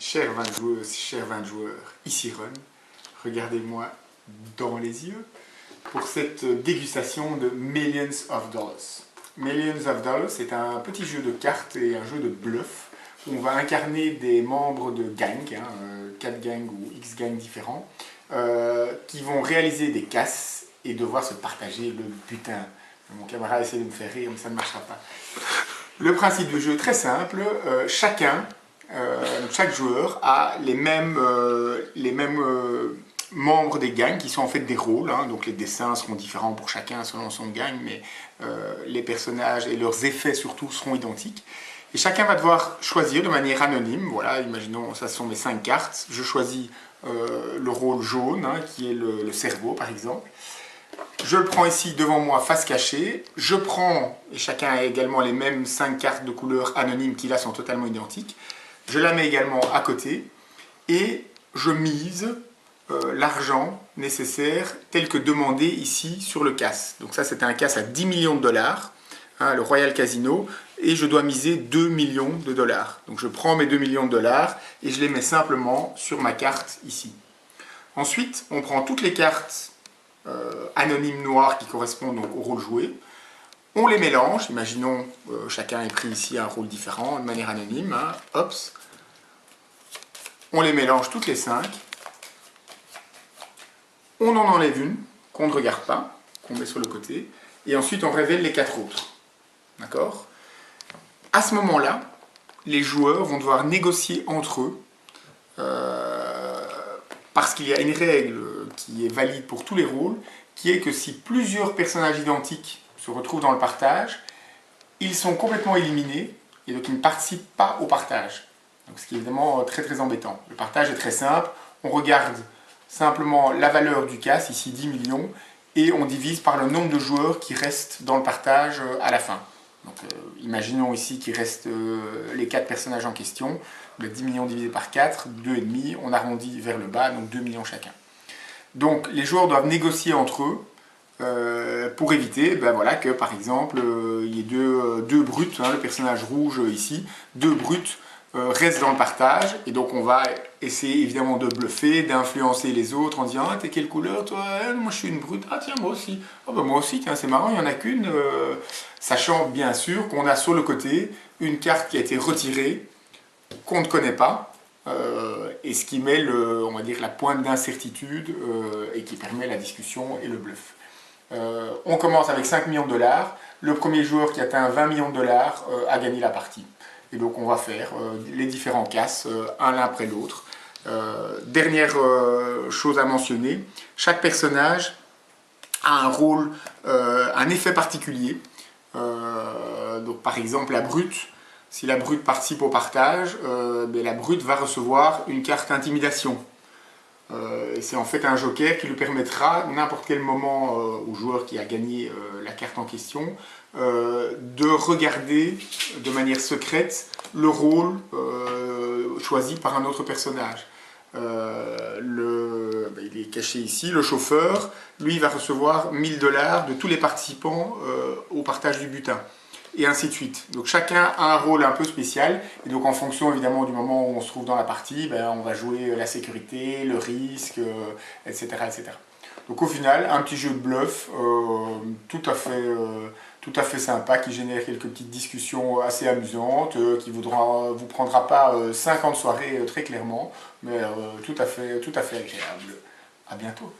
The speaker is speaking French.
Chers 20 joueuses, chers 20 joueurs, ici Ron, regardez-moi dans les yeux pour cette dégustation de Millions of Dollars. Millions of Dollars, c'est un petit jeu de cartes et un jeu de bluff où on va incarner des membres de gangs, 4 gangs ou X gangs différents, qui vont réaliser des casses et devoir se partager le butin. Mon camarade essaie de me faire rire, mais ça ne marchera pas. Le principe du jeu est très simple, chaque joueur a les mêmes membres des gangs qui sont en fait des rôles, donc les dessins seront différents pour chacun selon son gang, mais les personnages et leurs effets surtout seront identiques. Et chacun va devoir choisir de manière anonyme, voilà, imaginons, ça sont mes 5 cartes, je choisis le rôle jaune, qui est le cerveau par exemple. Je le prends ici devant moi face cachée, je prends, et chacun a également les mêmes 5 cartes de couleur anonymes qui là sont totalement identiques, je la mets également à côté et je mise l'argent nécessaire tel que demandé ici sur le casse. Donc ça c'était un casse à 10 millions de dollars, le Royal Casino, et je dois miser 2 millions de dollars. Donc je prends mes 2 millions de dollars et je les mets simplement sur ma carte ici. Ensuite on prend toutes les cartes anonymes noires qui correspondent donc au rôle joué. On les mélange, imaginons chacun est pris ici un rôle différent de manière anonyme, hops. On les mélange toutes les 5. On en enlève une qu'on ne regarde pas, qu'on met sur le côté, et ensuite on révèle les 4 autres. D'accord ? À ce moment-là, les joueurs vont devoir négocier entre eux, parce qu'il y a une règle qui est valide pour tous les rôles, qui est que si plusieurs personnages identiques se retrouvent dans le partage, ils sont complètement éliminés et donc ils ne participent pas au partage. Donc, ce qui est évidemment très très embêtant. Le partage est très simple, on regarde simplement la valeur du casse, ici 10 millions, et on divise par le nombre de joueurs qui restent dans le partage à la fin. Donc, imaginons ici qu'il reste les 4 personnages en question, 10 millions divisé par 4, 2,5, on arrondit vers le bas, donc 2 millions chacun. Donc les joueurs doivent négocier entre eux pour éviter voilà, que par exemple il y ait deux brutes, le personnage rouge ici, 2 brutes restent dans le partage, et donc on va essayer évidemment de bluffer, d'influencer les autres en disant « Ah, t'es quelle couleur toi? Moi je suis une brute. Ah tiens, moi aussi. Oh, moi aussi, tiens, c'est marrant, il n'y en a qu'une. » Sachant bien sûr qu'on a sur le côté une carte qui a été retirée, qu'on ne connaît pas, et ce qui met on va dire, la pointe d'incertitude et qui permet la discussion et le bluff. On commence avec 5 millions de dollars. Le premier joueur qui atteint 20 millions de dollars a gagné la partie. Et donc on va faire les différents casses, un l'un après l'autre. Dernière chose à mentionner, chaque personnage a un rôle, un effet particulier. Donc par exemple la brute, si la brute participe au partage, la brute va recevoir une carte intimidation. Et c'est en fait un joker qui lui permettra, n'importe quel moment au joueur qui a gagné la carte en question, de regarder de manière secrète le rôle choisi par un autre personnage. Il est caché ici, le chauffeur, lui va recevoir 1000 dollars de tous les participants au partage du butin. Et ainsi de suite. Donc chacun a un rôle un peu spécial, et donc en fonction évidemment du moment où on se trouve dans la partie, on va jouer la sécurité, le risque, etc., etc. Donc au final, un petit jeu de bluff tout à fait sympa, qui génère quelques petites discussions assez amusantes, qui vous prendra pas 50 soirées très clairement, mais tout à fait agréable. À bientôt.